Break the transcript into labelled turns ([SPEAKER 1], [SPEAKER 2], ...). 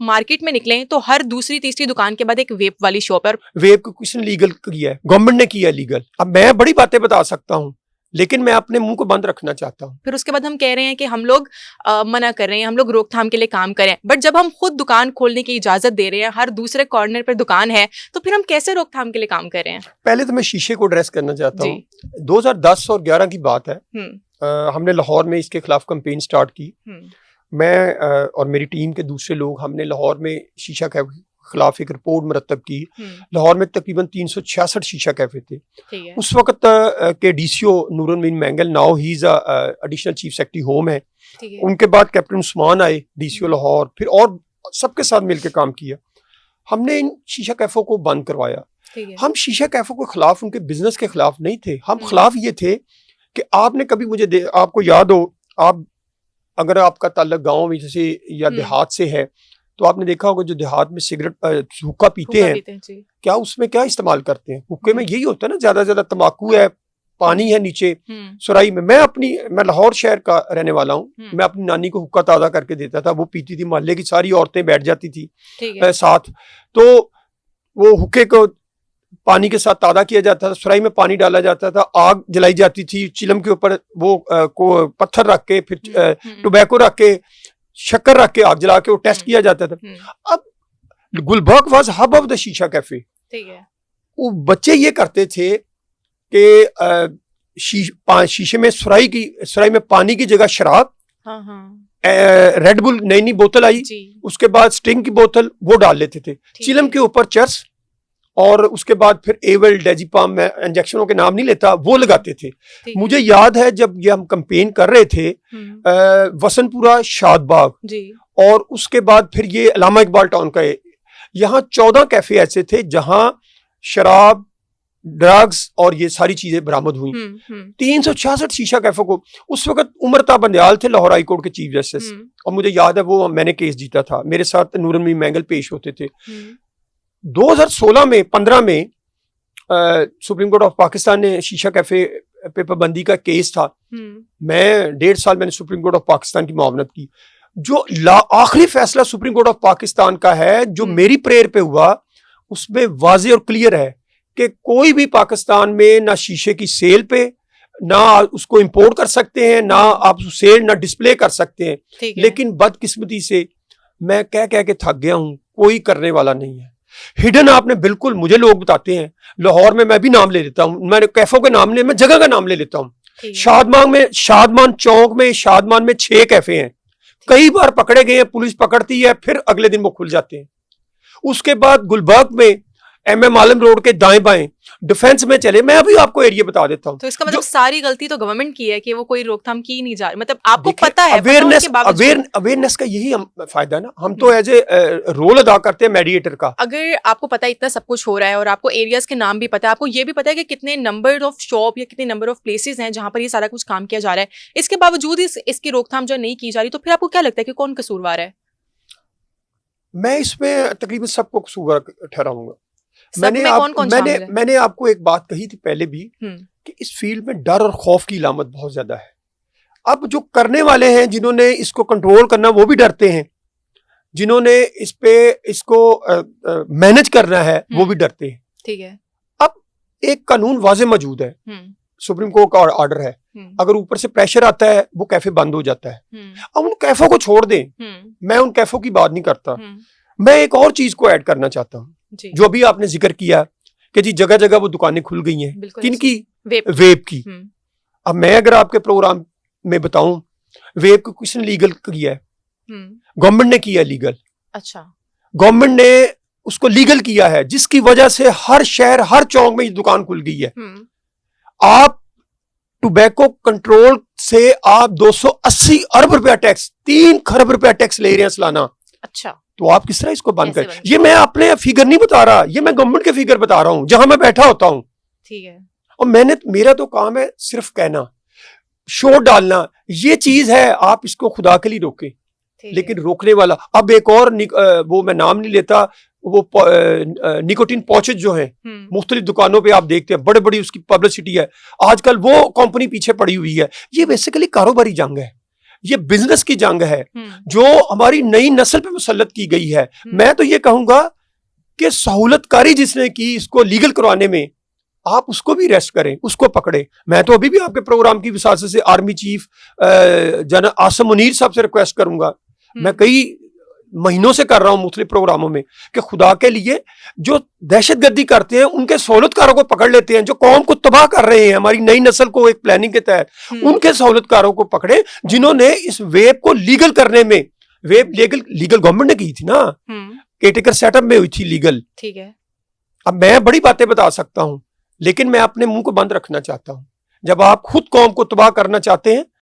[SPEAKER 1] Market में निकले तो हर दूसरी तीसरी दुकान के बाद एक वेप वाली शॉप है।
[SPEAKER 2] वेप को किसने लीगल किया है? गवर्नमेंट ने किया है लीगल। अब मैं बड़ी बातें बता सकता हूँ, लेकिन मैं अपने मुंह को बंद रखना चाहता हूँ।
[SPEAKER 1] फिर उसके बाद हम कह रहे हैं कि हम लोग मना कर रहे हैं, हम लोग रोकथाम के लिए काम करें, बट जब हम खुद दुकान खोलने की इजाजत दे रहे हैं, हर दूसरे कॉर्नर पर दुकान है, तो फिर हम कैसे रोकथाम के लिए काम कर रहे हैं?
[SPEAKER 2] पहले तो मैं शीशे को एड्रेस करना चाहता हूँ। 2010 और 11 की बात है। हमने लाहौर में इसके खिलाफ कैंपेन स्टार्ट की। मैं और मेरी टीम के दूसरे लोग, हमने लाहौर में शीशा के खिलाफ एक रिपोर्ट मुरतब की। लाहौर में तकरीबन 366 शीशा कैफे थे। उस वक्त के DCO Noorul Meen Mengal, now he is additional chief secretary home है। उनके बाद कैप्टन उस्मान आए डीसीओ लाहौर, फिर और सबके साथ मिलकर काम किया। हमने इन शीशा कैफों को बंद करवाया। हम शीशा कैफों के खिलाफ, उनके बिजनेस के खिलाफ नहीं थे। हम खिलाफ ये थे कि आपने कभी मुझे आपको याद हो, आप अगर आपका ताल्लुक गाँव में से या देहात से है तो आपने देखा होगा जो देहात में सिगरेट हुक्का पीते हैं, क्या उसमें क्या इस्तेमाल करते हैं? हुक्के में यही होता है ना, ज्यादा तंबाकू है, पानी है नीचे सुराई में। मैं लाहौर शहर का रहने वाला हूँ। मैं अपनी नानी को हुक्का ताज़ा करके देता था, वो पीती थी, मोहल्ले की सारी औरतें बैठ जाती थी साथ, तो वो हुक्के को पानी के साथ ताज़ा किया जाता था, सुराई में पानी डाला जाता था, आग जलाई जाती थी, चिलम के ऊपर वो को पत्थर रख के, फिर टोबैको रख के, शक्कर रख के, आग जला के वो टेस्ट किया जाता था। अब Gulberg was hub of the shisha cafe. वो बच्चे ये करते थे कि शीशे में सुराई में पानी की जगह शराब, रेड बुल नई बोतल आई, उसके बाद स्टिंग की बोतल वो डाल लेते थे, चिलम के ऊपर चर्स, और उसके बाद फिर एवल डेजिपाम, में इंजेक्शनों के नाम नहीं लेता, वो लगाते थे। मुझे याद है जब ये हम कैंपेन कर रहे थे वसनपुरा, शादबाग, और उसके बाद फिर ये अल्लामा इकबाल टाउन का, यहाँ 14 कैफे ऐसे थे जहां शराब, ड्रग्स और ये सारी चीजें बरामद हुई। 366 शीशा कैफे को, उस वक्त उमरता बंदयाल थे लाहौर हाई कोर्ट के चीफ जस्टिस, और मुझे याद है वो मैंने केस जीता था, मेरे साथ नूरुल मीन मैंगल पेश होते थे। 2016 में 15 में सुप्रीम कोर्ट ऑफ पाकिस्तान ने शीशा कैफे पे पाबंदी का केस था। मैं 1.5 साल मैंने सुप्रीम कोर्ट ऑफ पाकिस्तान की मुआवनत की। जो आखिरी फैसला सुप्रीम कोर्ट ऑफ पाकिस्तान का है, जो मेरी प्रेयर पे हुआ, उसमें वाज़ेह और क्लियर है कि कोई भी पाकिस्तान में ना शीशे की सेल पे, ना उसको इंपोर्ट कर सकते हैं, ना आप सेल ना डिस्प्ले कर सकते हैं। लेकिन बदकिस्मती से मैं कह के थक गया हूं, कोई करने वाला नहीं है। हिडन आपने बिल्कुल, मुझे लोग बताते हैं, लाहौर में मैं भी नाम ले लेता हूँ, मैंने कैफों के नाम ले, मैं जगह का नाम ले लेता हूँ। शादमान चौक में, शादमान में 6 कैफे हैं, कई बार पकड़े गए हैं, पुलिस पकड़ती है, फिर अगले दिन वो खुल जाते हैं। उसके बाद गुलबर्ग में MM आलम रोड के दाएं बाएं डिफेंस में चले, मैं अभी आपको एरिया बता देता हूँ।
[SPEAKER 1] तो इसका मतलब सारी गलती तो गवर्नमेंट की है कि वो कोई रोकथाम की नहीं जा रही, मतलब आपको पता है,
[SPEAKER 2] अवेयरनेस का यही फायदा ना, हम तो एज ए रोल अदा करते हैं मेडिएटर का।
[SPEAKER 1] अगर आपको पता है इतना सब कुछ हो रहा है और आपको एरियाज के नाम भी पता है, आपको ये भी पता है कि कितने नंबर ऑफ शॉप या कितने नंबर ऑफ प्लेसेस हैं जहां पर ये सारा कुछ काम किया जा रहा है, इसके बावजूद इसकी रोकथाम जो नहीं की जा रही, तो फिर आपको क्या लगता है कि कौन कसूरवार है?
[SPEAKER 2] मैं इसमें तकरीबन सबको कसूरवार ठहराऊंगा।
[SPEAKER 1] मैंने
[SPEAKER 2] मैंने आपको एक बात कही थी पहले भी कि इस फील्ड में डर और खौफ की इलामत बहुत ज्यादा है। अब जो करने वाले हैं, जिन्होंने इसको कंट्रोल करना, वो भी डरते हैं, जिन्होंने इसको मैनेज करना है, वो भी डरते हैं।
[SPEAKER 1] ठीक है।
[SPEAKER 2] अब एक कानून वाज़ेह मौजूद है, सुप्रीम कोर्ट का ऑर्डर है, अगर ऊपर से प्रेशर आता है वो कैफे बंद हो जाता है। अब उन कैफों को छोड़ दें, मैं उन कैफों की बात नहीं करता। मैं एक और चीज को ऐड करना चाहता हूँ, जो अभी आपने जिक्र किया कि जी जगह जगह वो दुकानें खुल गई हैं, किनकी? वेब की। अब मैं अगर आपके प्रोग्राम में बताऊं, वेब को किसने लीगल किया है? गवर्नमेंट ने किया लीगल।
[SPEAKER 1] अच्छा,
[SPEAKER 2] गवर्नमेंट ने उसको लीगल किया है, जिसकी वजह से हर शहर, हर चौक में ये दुकान खुल गई है। आप टोबैको कंट्रोल से आप 280 अरब रुपया टैक्स, 3 खरब रुपया टैक्स ले रहे हैं सालाना।
[SPEAKER 1] अच्छा,
[SPEAKER 2] तो आप किस तरह इसको बंद करें? ये मैं अपने फिगर नहीं बता रहा, ये मैं गवर्नमेंट के फिगर बता रहा हूं जहां मैं बैठा होता हूं।
[SPEAKER 1] ठीक है।
[SPEAKER 2] और मेरा तो काम है सिर्फ कहना, शोर डालना, ये चीज है, आप इसको खुदा के लिए रोके। लेकिन रोकने वाला, अब एक और वो मैं नाम नहीं लेता, वो निकोटिन पॉचेज जो है मुख्तलिफ दुकानों पे आप देखते हैं, बड़े बड़ी उसकी पब्लिसिटी है, आजकल वो कंपनी पीछे पड़ी हुई है। ये बेसिकली कारोबारी जंग है। ये बिजनेस की जंग है जो हमारी नई नस्ल पे मुसल्लत की गई है। मैं तो ये कहूंगा कि सहूलतकारी जिसने की इसको लीगल करवाने में, आप उसको भी अरेस्ट करें, उसको पकड़े। मैं तो अभी भी आपके प्रोग्राम की विसासत से army chief general Asim Munir साहब से रिक्वेस्ट करूंगा, मैं कई महीनों से कर रहा हूं मुख्तलिफ प्रोग्रामों में, कि खुदा के लिए जो दहशतगर्दी करते हैं उनके सहूलतकारों को पकड़ लेते हैं, जो कौम को तबाह कर रहे हैं, हमारी नई नस्ल को एक प्लानिंग के तहत, उनके सहूलतकारों को पकड़े जिन्होंने इस वेब को लीगल करने में, वेब लीगल गवर्नमेंट ने की थी ना, केटेकर सेटअप में हुई थी लीगल।
[SPEAKER 1] ठीक है।
[SPEAKER 2] अब मैं बड़ी बातें बता सकता हूं, लेकिन मैं अपने मुंह को बंद रखना चाहता हूं। जब आप खुद कौम को तबाह करना चाहते हैं